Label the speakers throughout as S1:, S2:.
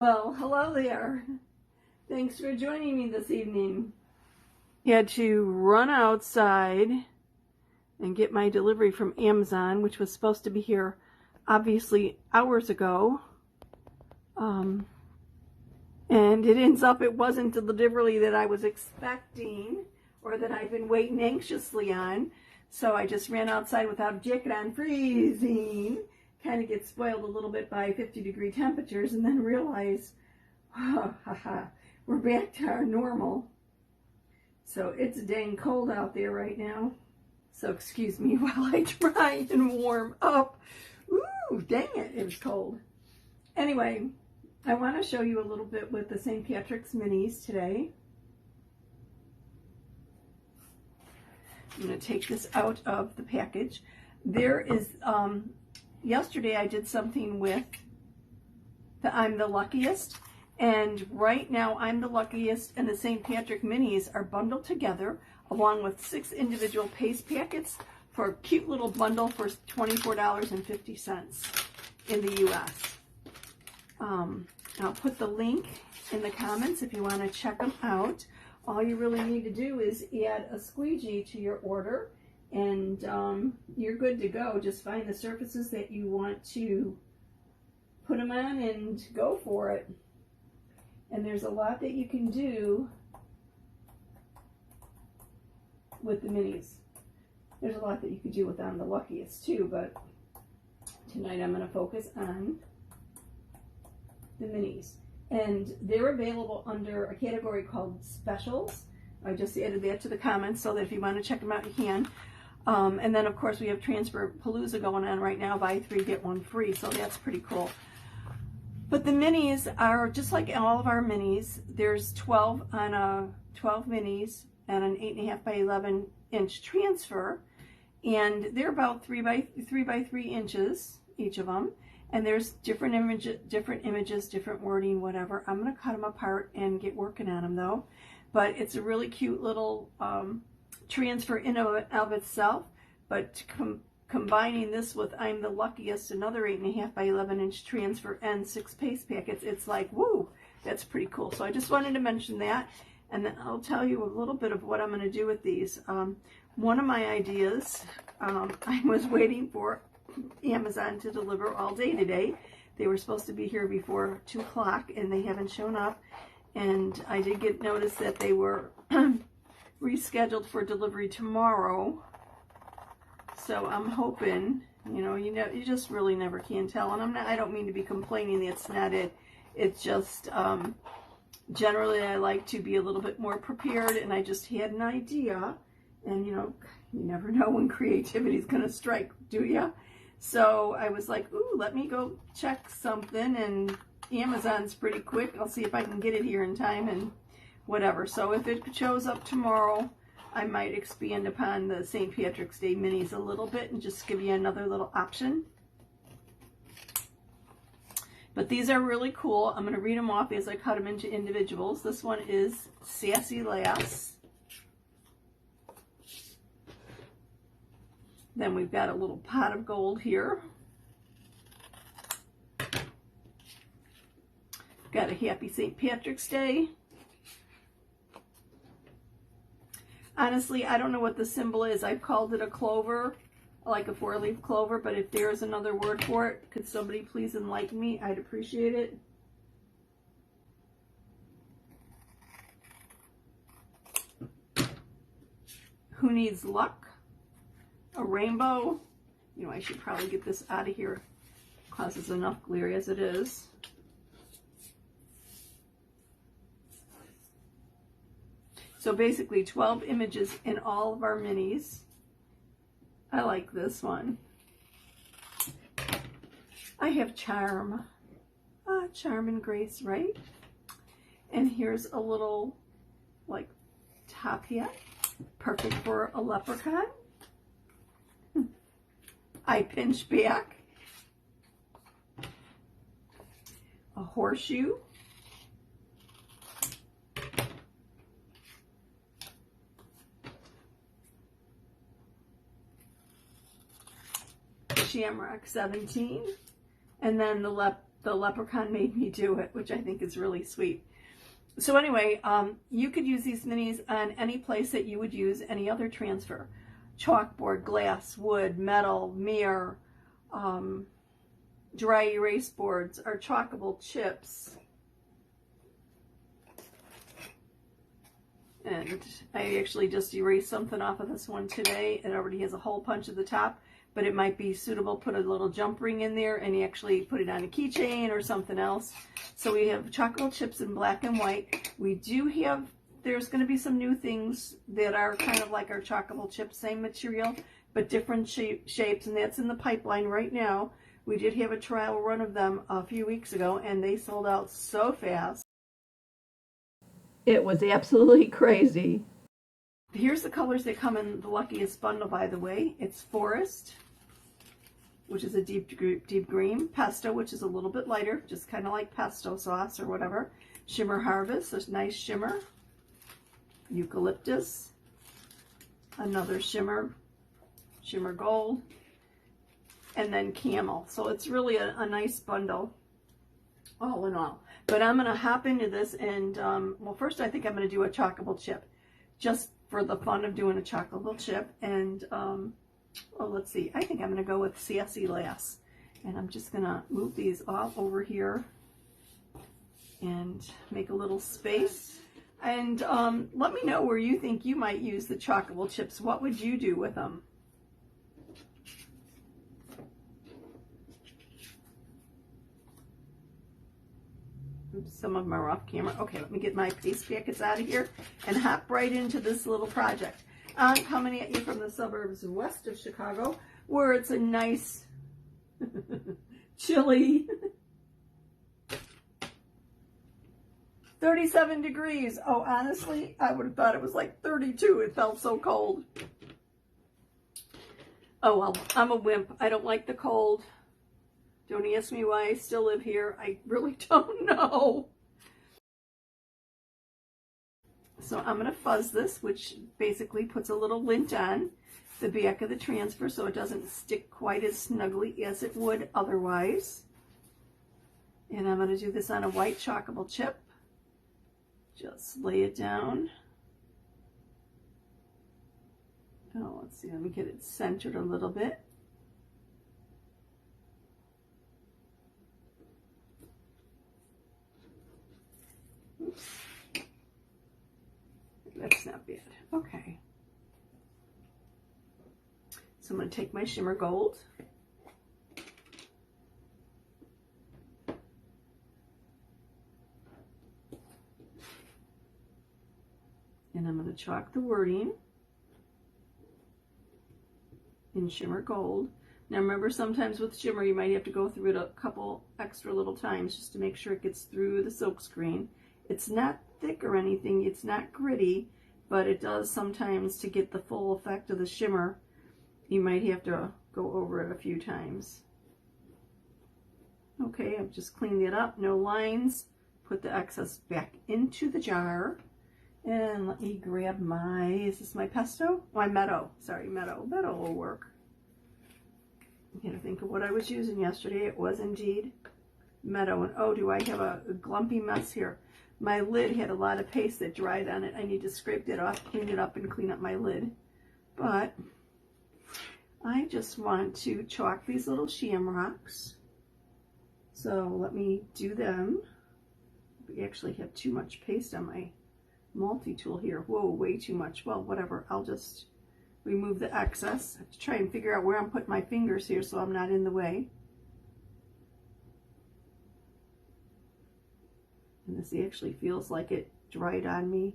S1: Well, hello there. Thanks for joining me this evening. Had to run outside and get my delivery from Amazon, which was supposed to be here obviously hours ago. And it ends up it wasn't the delivery that I was expecting or that I've been waiting anxiously on. So I just ran outside without a jacket on, freezing. Kind of get spoiled a little bit by 50-degree temperatures, and then realize, we're back to our normal. So it's dang cold out there right now. So excuse me while I try and warm up. Ooh, dang it, it was cold. Anyway, I want to show you a little bit with the St. Patrick's minis today. I'm going to take this out of the package. There is, yesterday I did something with the I'm the Luckiest, and right now I'm the Luckiest and the St. Patrick minis are bundled together along with 6 individual paste packets for a cute little bundle for $24.50 in the US. I'll put the link in the comments if you want to check them out. All you really need to do is add a squeegee to your order, and you're good to go. Just find the surfaces that you want to put them on and go for it. And there's a lot that you can do with the minis. There's a lot that you could do with I'm the Luckiest too, but tonight I'm going to focus on the minis. And they're available under a category called Specials. I just added that to the comments so that if you want to check them out, you can. And then, of course, we have Transfer Palooza going on right now. Buy 3, get 1 free. So that's pretty cool. But the minis are just like all of our minis. There's 12 on a 12 minis and an 8.5 by 11 inch transfer. And they're about 3 by 3 inches, each of them. And there's different images, different wording, whatever. I'm going to cut them apart and get working on them, though. But it's a really cute little transfer in and of itself. But combining this with I'm the Luckiest, another 8.5 by 11 inch transfer and 6 paste packets, it's like, woo, that's pretty cool. So I just wanted to mention that. And then I'll tell you a little bit of what I'm going to do with these. One of my ideas, I was waiting for Amazon to deliver all day today. They were supposed to be here before 2 o'clock and they haven't shown up. And I did get notice that they were rescheduled for delivery tomorrow. So I'm hoping, you just really never can tell. And I don't mean to be complaining, that's not it. It's just generally I like to be a little bit more prepared, and I just had an idea. And you never know when creativity is going to strike, do you? So I was like, ooh, let me go check something, and Amazon's pretty quick. I'll see if I can get it here in time and whatever. So if it shows up tomorrow, I might expand upon the St. Patrick's Day minis a little bit and just give you another little option. But these are really cool. I'm going to read them off as I cut them into individuals. This one is Sassy Lass. Then we've got a little pot of gold here. Got a Happy St. Patrick's Day. Honestly, I don't know what the symbol is. I've called it a clover, like a 4-leaf clover, but if there's another word for it, could somebody please enlighten me? I'd appreciate it. Who Needs Luck? A rainbow. I should probably get this out of here. It causes enough glare as it is. So basically 12 images in all of our minis. I like this one. I have Charm. Charm and Grace, right? And here's a little, like, top hat. Perfect for a leprechaun. I Pinch Back. A horseshoe. Shamrock 17. And then the the leprechaun made me do it, which I think is really sweet. So anyway, you could use these minis on any place that you would use any other transfer. Chalkboard, glass, wood, metal, mirror, dry erase boards, or chalkable chips. And I actually just erased something off of this one today. It already has a hole punch at the top, but it might be suitable. Put a little jump ring in there and you actually put it on a keychain or something else. So we have chocolate chips in black and white. We do have, there's going to be some new things that are kind of like our chocolate chips, same material, but different shapes, and that's in the pipeline right now. We did have a trial run of them a few weeks ago, and they sold out so fast. It was absolutely crazy. Here's the colors that come in the Luckiest bundle, by the way. It's Forest, which is a deep green. Pesto, which is a little bit lighter, just kind of like pesto sauce or whatever. Shimmer Harvest, a nice shimmer. Eucalyptus, another shimmer Gold, and then Camel. So it's really a nice bundle, all in all. But I'm going to hop into this and, well, first I think I'm going to do a chocolate chip, just for the fun of doing a chocolate chip. And, well, let's see, I think I'm going to go with Sassy Lass. And I'm just going to move these all over here and make a little space. And let me know where you think you might use the chocolate chips. What would you do with them? Some of them are off camera. Okay, let me get my paste packets out of here and hop right into this little project. I'm coming at you from the suburbs west of Chicago, where it's a nice, chilly 37 degrees. Oh, honestly, I would have thought it was like 32. It felt so cold. Oh, well, I'm a wimp. I don't like the cold. Don't ask me why I still live here. I really don't know. So I'm going to fuzz this, which basically puts a little lint on the back of the transfer so it doesn't stick quite as snugly as it would otherwise. And I'm going to do this on a white chocolate chip. Just lay it down. Oh, let's see. Let me get it centered a little bit. Oops. That's not bad. Okay. So I'm going to take my Shimmer Gold. And I'm going to chalk the wording in Shimmer Gold. Now remember, sometimes with shimmer you might have to go through it a couple extra little times just to make sure it gets through the silk screen. It's not thick or anything, it's not gritty, but it does sometimes, to get the full effect of the shimmer, you might have to go over it a few times. Okay, I've just cleaned it up, no lines. Put the excess back into the jar. And let me grab my, is this my pesto? My meadow, sorry, meadow. Meadow will work. I'm gonna think of what I was using yesterday. It was indeed meadow. And oh, do I have a glumpy mess here. My lid had a lot of paste that dried on it. I need to scrape that off, clean it up, and clean up my lid. But I just want to chalk these little shamrocks. So let me do them. We actually have too much paste on my multi-tool here. Whoa, way too much. Well, whatever. I'll just remove the excess. I have to try and figure out where I'm putting my fingers here so I'm not in the way. And this actually feels like it dried on me.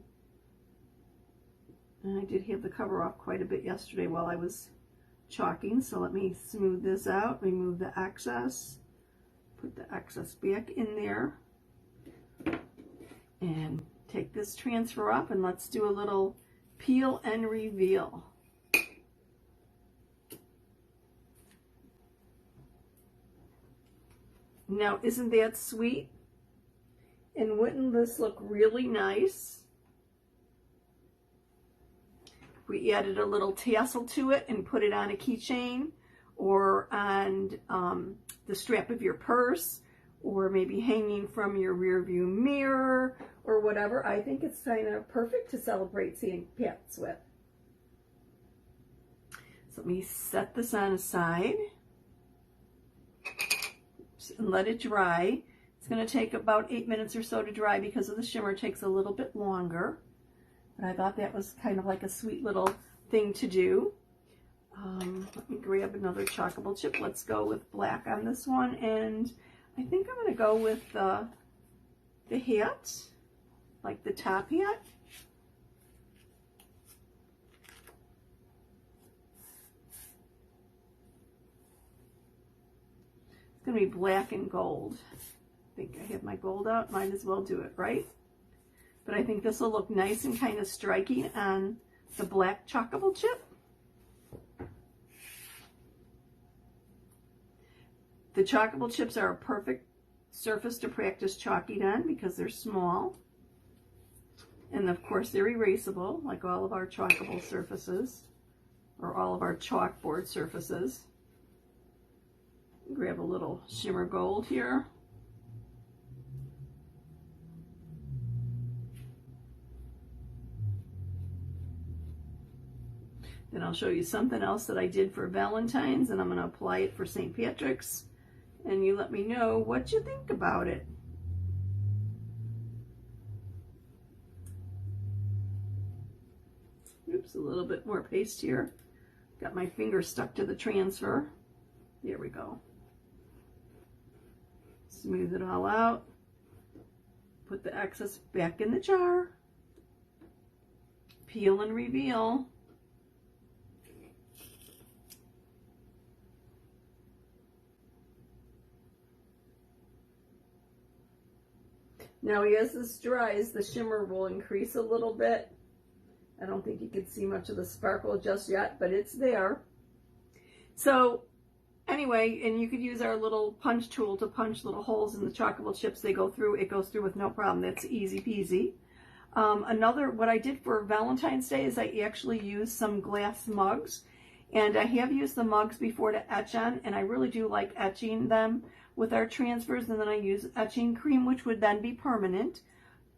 S1: And I did have the cover off quite a bit yesterday while I was chalking. So let me smooth this out, remove the excess, put the excess back in there, and take this transfer off, and let's do a little peel and reveal. Now, isn't that sweet? And wouldn't this look really nice? We added a little tassel to it and put it on a keychain or on the strap of your purse, or maybe hanging from your rear view mirror or whatever. I think it's kind of perfect to celebrate St. Pat's with. So let me set this on aside and let it dry. It's going to take about 8 minutes or so to dry because of the shimmer. It takes a little bit longer. But I thought that was kind of like a sweet little thing to do. Let me grab another chalkable chip. Let's go with black on this one. And I think I'm going to go with the hat, like the top hat. It's going to be black and gold. I think I have my gold out. Might as well do it, right? But I think this will look nice and kind of striking on the black chalkable chip. The chalkable chips are a perfect surface to practice chalking on because they're small. And of course they're erasable, like all of our chalkable surfaces, or all of our chalkboard surfaces. Grab a little shimmer gold here. Then I'll show you something else that I did for Valentine's, and I'm going to apply it for St. Patrick's. And you let me know what you think about it. Oops, a little bit more paste here. Got my finger stuck to the transfer. There we go. Smooth it all out. Put the excess back in the jar. Peel and reveal. Now, as this dries, the shimmer will increase a little bit. I don't think you can see much of the sparkle just yet, but it's there. So anyway, and you could use our little punch tool to punch little holes in the chalkable chips. They go through, it goes through with no problem. That's easy peasy. What I did for Valentine's Day is I actually used some glass mugs. And I have used the mugs before to etch on, and I really do like etching them with our transfers, and then I use etching cream, which would then be permanent.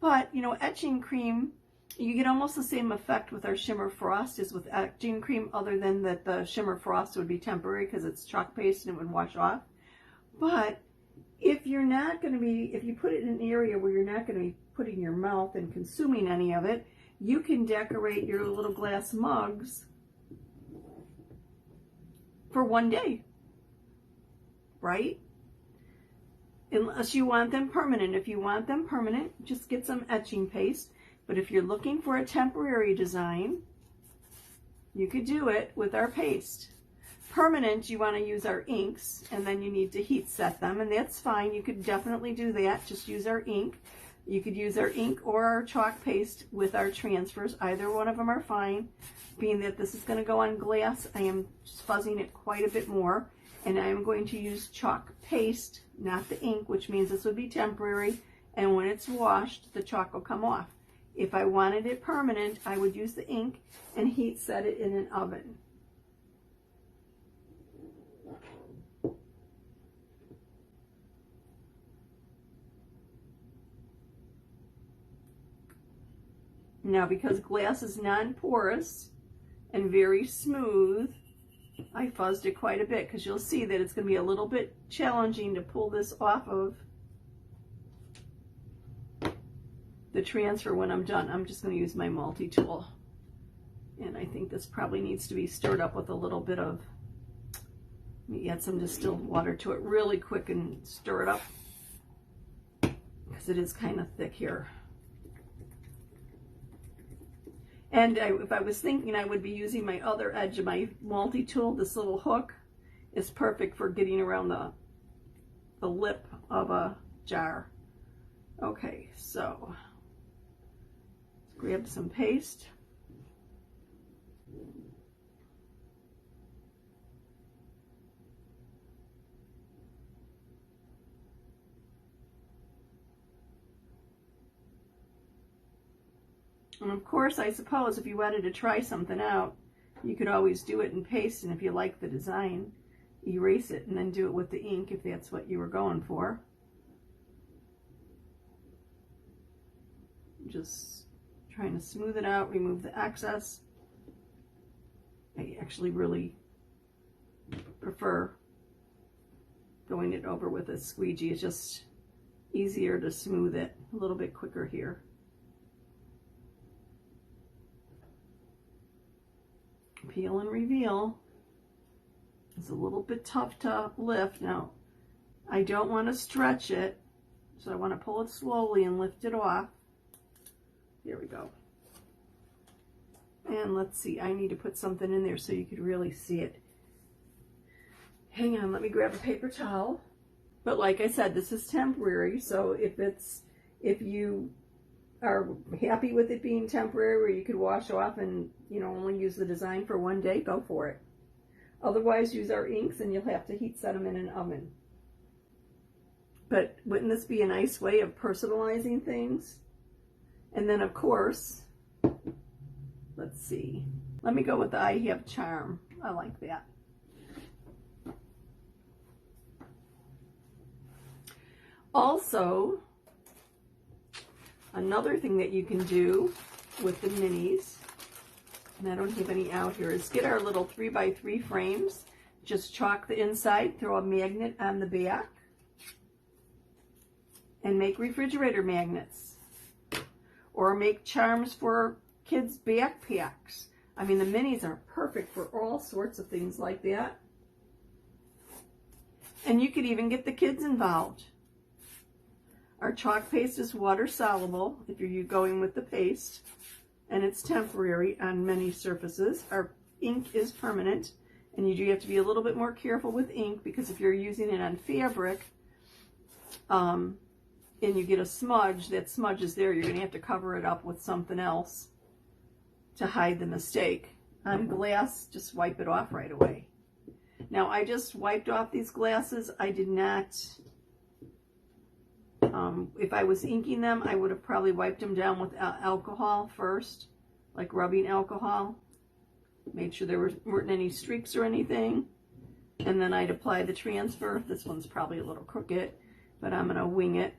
S1: But, you know, etching cream, you get almost the same effect with our shimmer frost as with etching cream, other than that the shimmer frost would be temporary because it's chalk paste and it would wash off. But if you're not going to be, if you put it in an area where you're not going to be putting your mouth and consuming any of it, you can decorate your little glass mugs for one day, right? Unless you want them permanent. If you want them permanent, just get some etching paste. But if you're looking for a temporary design, you could do it with our paste. Permanent, you want to use our inks, and then you need to heat set them, and that's fine. You could definitely do that. Just use our ink. You could use our ink or our chalk paste with our transfers. Either one of them are fine. Being that this is going to go on glass, I am fuzzing it quite a bit more. And I am going to use chalk paste, not the ink, which means this would be temporary. And when it's washed, the chalk will come off. If I wanted it permanent, I would use the ink and heat set it in an oven. Now, because glass is non-porous and very smooth, I fuzzed it quite a bit because you'll see that it's going to be a little bit challenging to pull this off of the transfer when I'm done. I'm just going to use my multi-tool. And I think this probably needs to be stirred up with a little bit of, let me add some distilled water to it really quick and stir it up because it is kind of thick here. And if I was thinking, I would be using my other edge of my multi-tool. This little hook is perfect for getting around the lip of a jar. Okay, so let's grab some paste. And of course, I suppose if you wanted to try something out, you could always do it in paste, and if you like the design, erase it and then do it with the ink if that's what you were going for. Just trying to smooth it out, remove the excess. I actually really prefer going it over with a squeegee. It's just easier to smooth it a little bit quicker here. Peel and reveal. It's a little bit tough to lift. Now, I don't want to stretch it, so I want to pull it slowly and lift it off. There we go. And let's see, I need to put something in there so you could really see it. Hang on, let me grab a paper towel. But like I said, this is temporary, so if you are happy with it being temporary, where you could wash off and, you know, only use the design for one day, go for it. Otherwise, use our inks and you'll have to heat set them in an oven. But wouldn't this be a nice way of personalizing things? And then, of course, let's see. Let me go with the I Have Charm. I like that. Also, another thing that you can do with the minis, and I don't have any out here, is get our little 3x3 frames. Just chalk the inside, throw a magnet on the back, and make refrigerator magnets. Or make charms for kids' backpacks. I mean, the minis are perfect for all sorts of things like that. And you could even get the kids involved. Our chalk paste is water soluble if you're going with the paste, and it's temporary on many surfaces. Our ink is permanent, and you do have to be a little bit more careful with ink, because if you're using it on fabric, and you get a smudge, that smudge is there, you're going to have to cover it up with something else to hide the mistake. On glass, just wipe it off right away. Now, I just wiped off these glasses. I did not, if I was inking them, I would have probably wiped them down with alcohol first, like rubbing alcohol. Made sure there weren't any streaks or anything. And then I'd apply the transfer. This one's probably a little crooked, but I'm going to wing it.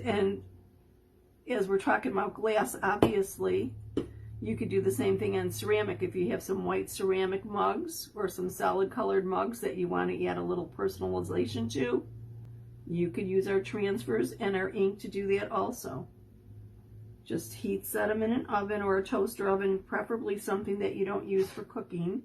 S1: And as we're talking about glass, obviously, you could do the same thing on ceramic. If you have some white ceramic mugs or some solid colored mugs that you want to add a little personalization to, you could use our transfers and our ink to do that also. Just heat set them in an oven or a toaster oven, preferably something that you don't use for cooking.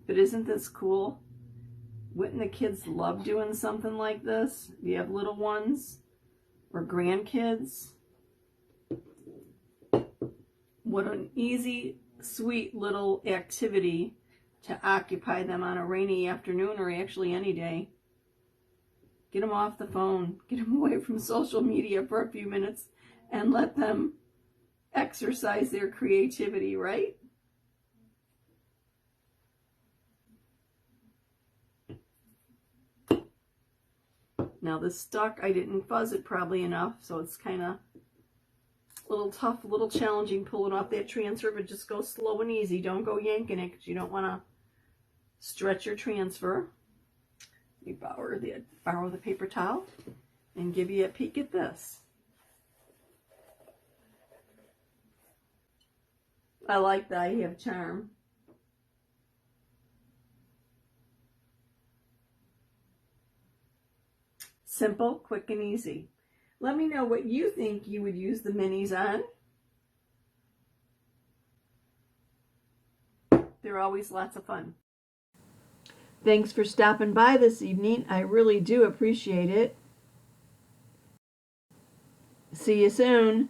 S1: But isn't this cool? Wouldn't the kids love doing something like this? Do you have little ones or grandkids? What an easy, sweet little activity to occupy them on a rainy afternoon, or actually any day. Get them off the phone. Get them away from social media for a few minutes and let them exercise their creativity, right? Now this stuck, I didn't fuzz it probably enough, so it's kind of a little tough, a little challenging pulling off that transfer, but just go slow and easy. Don't go yanking it, because you don't want to stretch your transfer. You borrow the paper towel and give you a peek at this. I like that I have charm. Simple, quick, and easy. Let me know what you think you would use the minis on. They're always lots of fun. Thanks for stopping by this evening. I really do appreciate it. See you soon.